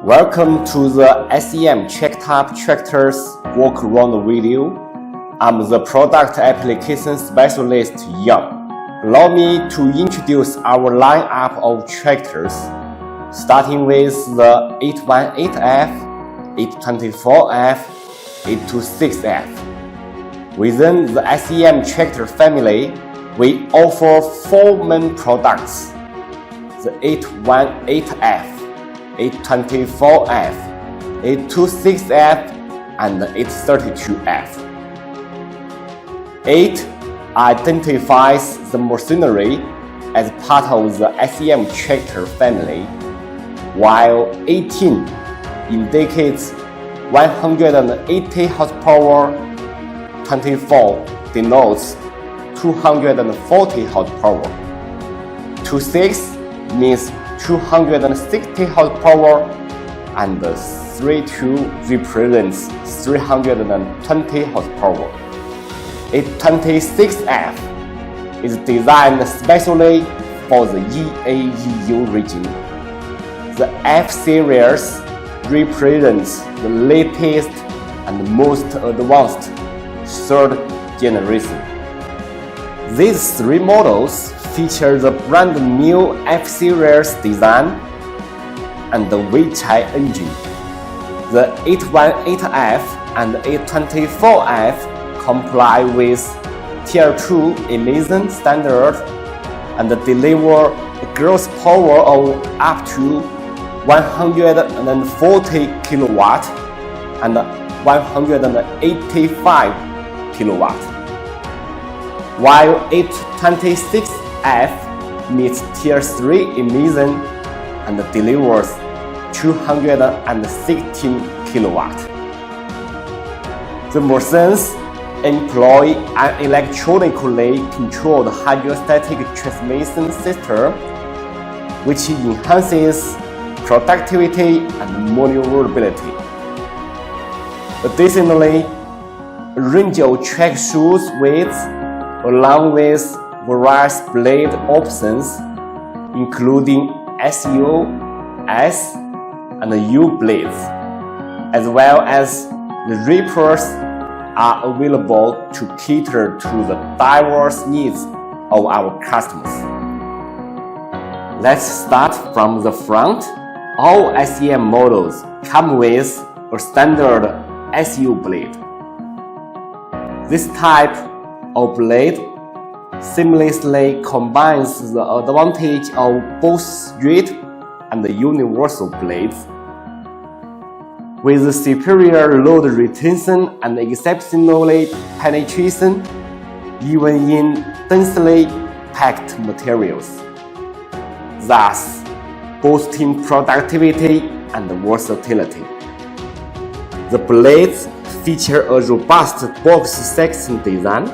Welcome to the SEM Check-Top Tractors walk-around video. I'm the Product Application Specialist Yang. Allow me to introduce our lineup of tractors, starting with the 818F, 824F, 826F. Within the SEM tractor family, we offer four main products: the 818F, 824F, 826F, and 832F. 8 identifies the machinery as part of the SEM tractor family, while 18 indicates 180 horsepower, 24 denotes 240 horsepower, 26 means 260 horsepower, and 32 represents 320 horsepower. 826F is designed especially for the EAEU region. The F series represents the latest and most advanced third generation. These three models feature the brand new F-Series design and the Weichai engine. The 818F and 824F comply with Tier 2 emission standard and deliver a gross power of up to 140 kW and 185 kW, while 826F meets Tier 3 emission and delivers 216 kW. The machines employ an electronically controlled hydrostatic transmission system, which enhances productivity and maneuverability. Additionally, a range of track shoes widths, along with various blade options, including SU, S, and U blades, as well as the reapers, are available to cater to the diverse needs of our customers. Let's start from the front. All SEM models come with a standard SU blade. This type of blade seamlessly combines the advantage of both straight and universal blades. With superior load retention and exceptionally penetration, even in densely packed materials, thus boosting productivity and versatility. The blades feature a robust box section design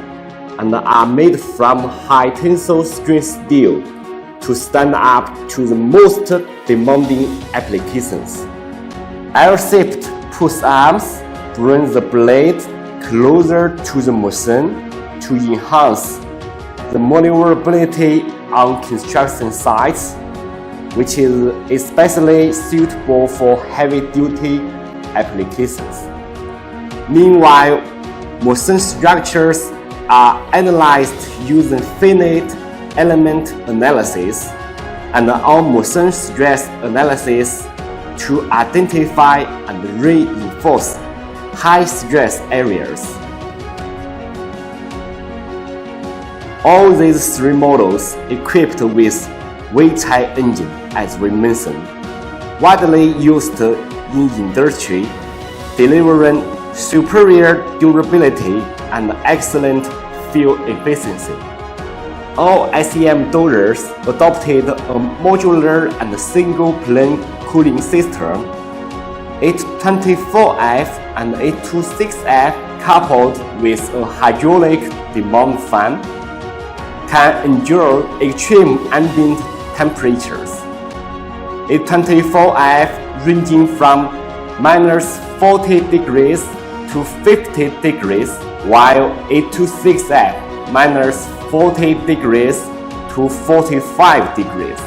and are made from high tensile strength steel to stand up to the most demanding applications. Air-shaped push arms bring the blade closer to the machine to enhance the maneuverability on construction sites, which is especially suitable for heavy-duty applications. Meanwhile, machine structures are analyzed using finite element analysis and on-machine stress analysis to identify and reinforce high-stress areas. All these three models equipped with Weichai engine, as we mentioned, widely used in industry, delivering superior durability and excellent fuel efficiency. All SEM Dozers adopted a modular and single-plane cooling system. 824F and 826F, coupled with a hydraulic demand fan, can endure extreme ambient temperatures. 824F ranging from -40 degrees to 50 degrees, while 826F -40 degrees to 45 degrees,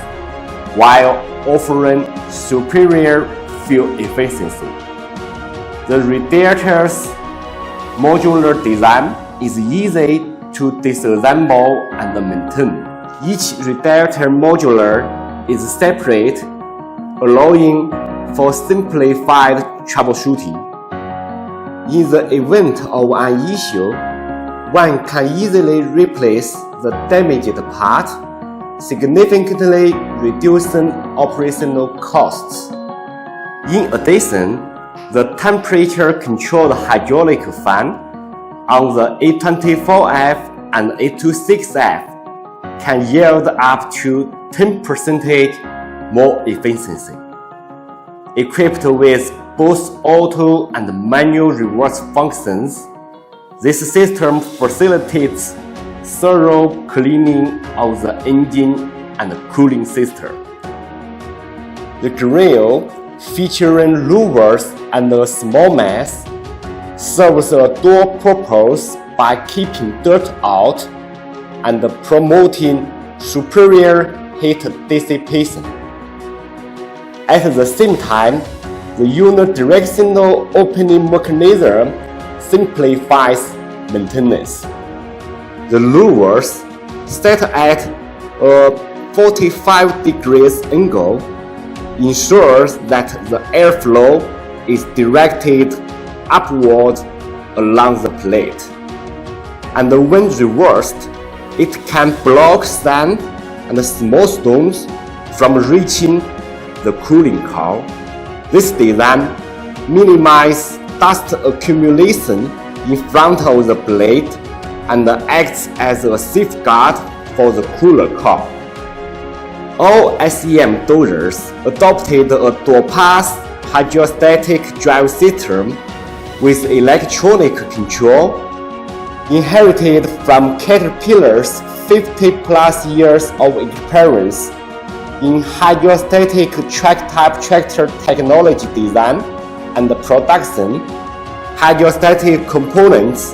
while offering superior fuel efficiency. The radiator's modular design is easy to disassemble and maintain. Each radiator modular is separate, allowing for simplified troubleshooting. In the event of an issue, one can easily replace the damaged part, significantly reducing operational costs. In addition, the temperature-controlled hydraulic fan on the SEM824F and SEM826F can yield up to 10% more efficiency. Equipped with both auto and manual reverse functions, this system facilitates thorough cleaning of the engine and cooling system. The grill, featuring louvers and a small mess, serves a dual purpose by keeping dirt out and promoting superior heat dissipation. At the same time, the unidirectional opening mechanism simplifies maintenance. The louvers, set at a 45 degrees angle, ensures that the airflow is directed upward along the plate, and when reversed, it can block sand and small stones from reaching the cooling core. This design minimizes dust accumulation in front of the plate and acts as a safeguard for the cooler core. All SEM Dozers adopted a dual-pass hydrostatic drive system with electronic control, inherited from Caterpillar's 50-plus years of experience in hydrostatic track-type tractor technology design and production. Hydrostatic components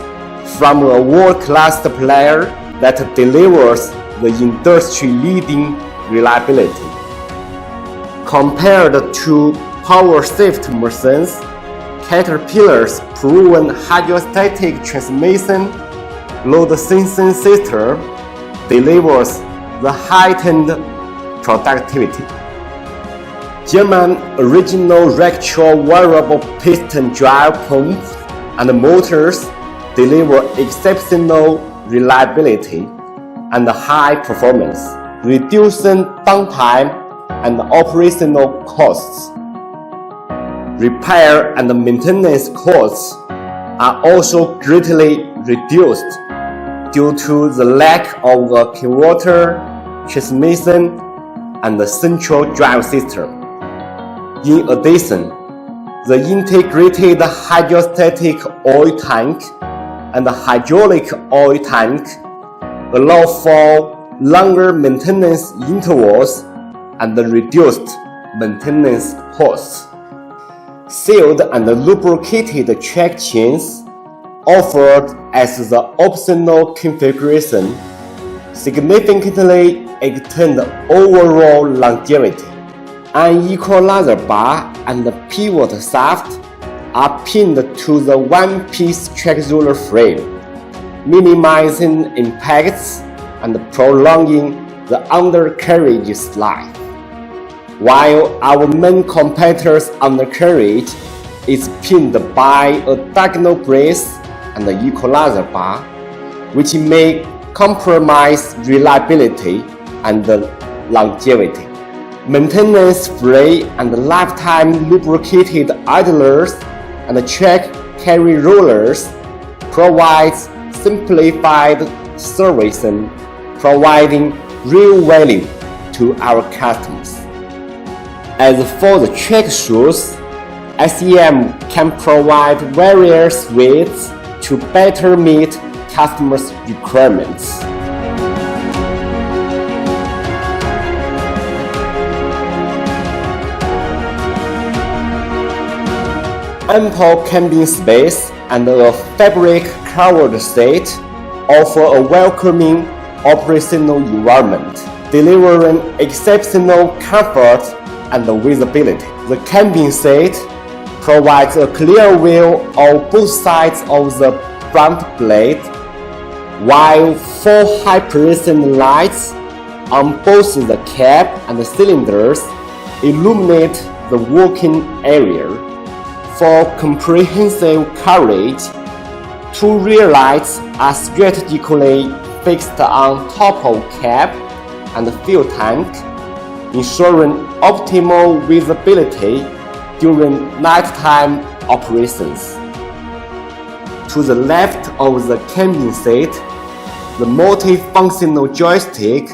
from a world-class supplier that delivers the industry-leading reliability. Compared to power-saved machines, Caterpillar's proven hydrostatic transmission load sensing system delivers the heightened productivity. German original retro variable piston drive pumps and motors deliver exceptional reliability and high performance, reducing downtime and operational costs. Repair and maintenance costs are also greatly reduced due to the lack of a converter, transmission, and the central drive system. In addition, the integrated hydrostatic oil tank and hydraulic oil tank allow for longer maintenance intervals and reduced maintenance costs. Sealed and lubricated track chains, offered as the optional configuration, significantly extend overall longevity. An equalizer bar and pivot shaft are pinned to the one-piece track roller frame, minimizing impacts and prolonging the undercarriage's life. While our main competitor's undercarriage is pinned by a diagonal brace and an equalizer bar, which may compromise reliability and longevity. Maintenance-free and lifetime lubricated idlers and track carry rollers provides simplified servicing, providing real value to our customers. As for the track shoes, SEM can provide various widths to better meet customers' requirements. Ample cabin space and a fabric-covered seat offer a welcoming operational environment, delivering exceptional comfort and visibility. The cabin seat provides a clear view of both sides of the front blade, while 4 high-precision lights on both the cab and the cylinders illuminate the working area. For comprehensive coverage, 2 rear lights are strategically fixed on top of cab and fuel tank, ensuring optimal visibility during nighttime operations. To the left of the cabin seat, the multifunctional joystick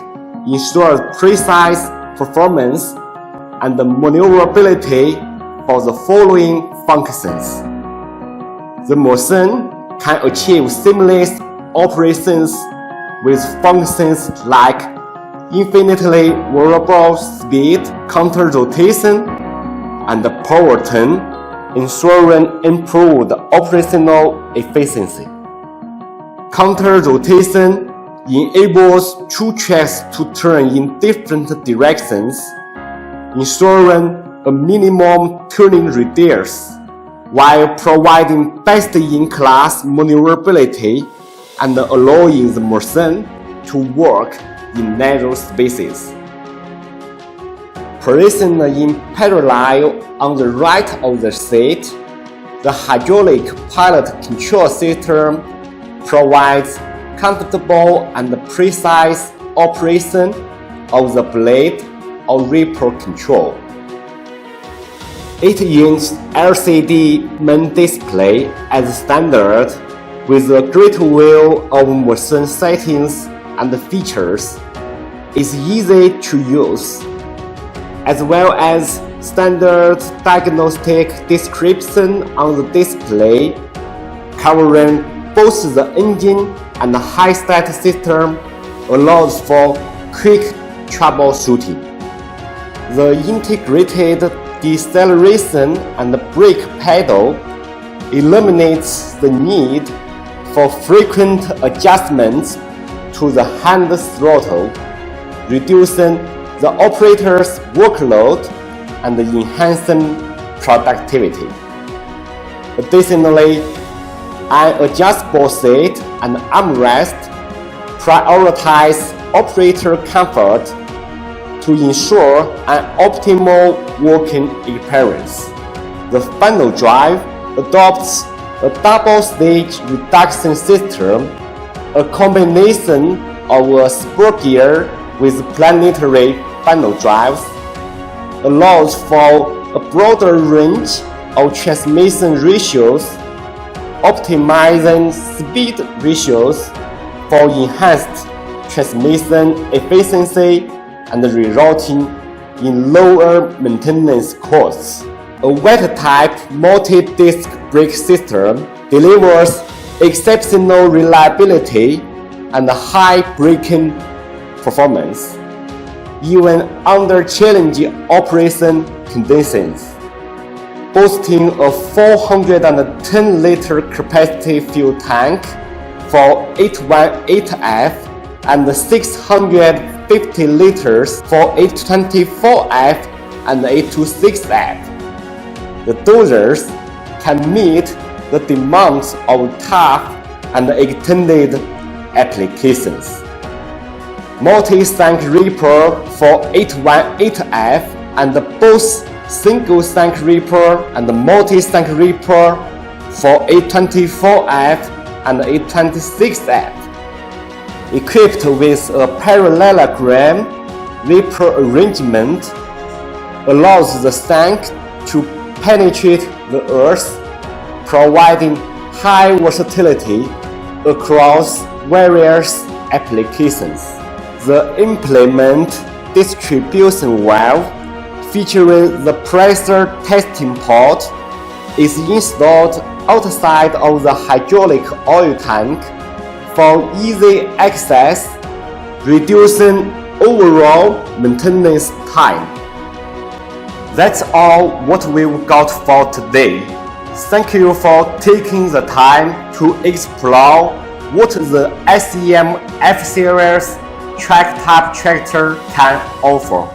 ensures precise performance and maneuverability for the following functions. The machine can achieve seamless operations with functions like infinitely variable speed, counter-rotation, and power turn, ensuring improved operational efficiency. Counter-rotation enables 2 tracks to turn in different directions, ensuring a minimum turning radius, while providing best-in-class maneuverability and allowing the machine to work in narrow spaces. Positioned in parallel on the right of the seat, the hydraulic pilot control system provides comfortable and precise operation of the blade or ripper control. 8-inch LCD main display as standard, with a great view of machine settings and features, is easy to use, as well as standard diagnostic description on the display, covering both the engine and the high-stat system, allows for quick troubleshooting. The integrated deceleration and brake pedal eliminates the need for frequent adjustments to the hand throttle, reducing the operator's workload and enhancing productivity. Additionally, an adjustable seat and armrest prioritize operator comfort to ensure an optimal working experience. The final drive adopts a double-stage reduction system, a combination of a spur gear with planetary final drives, allows for a broader range of transmission ratios, optimizing speed ratios for enhanced transmission efficiency and resulting in lower maintenance costs. A wet-type multi-disc brake system delivers exceptional reliability and high braking performance, even under challenging operation conditions, boasting a 410-liter capacity fuel tank for 818F and 650 liters for 824F and 826F. The Dozers can meet the demands of tough and extended applications. Multi-tank ripper for 818F and both single-tank ripper and multi-tank ripper for 824F and 826F. Equipped with a parallelogram ripper arrangement, allows the tank to penetrate the earth, providing high versatility across various applications. The implement distribution valve, featuring the pressure testing port, is installed outside of the hydraulic oil tank for easy access, reducing overall maintenance time. That's all what we've got for today. Thank you for taking the time to explore what the SEM818F series track-type tractor can offer.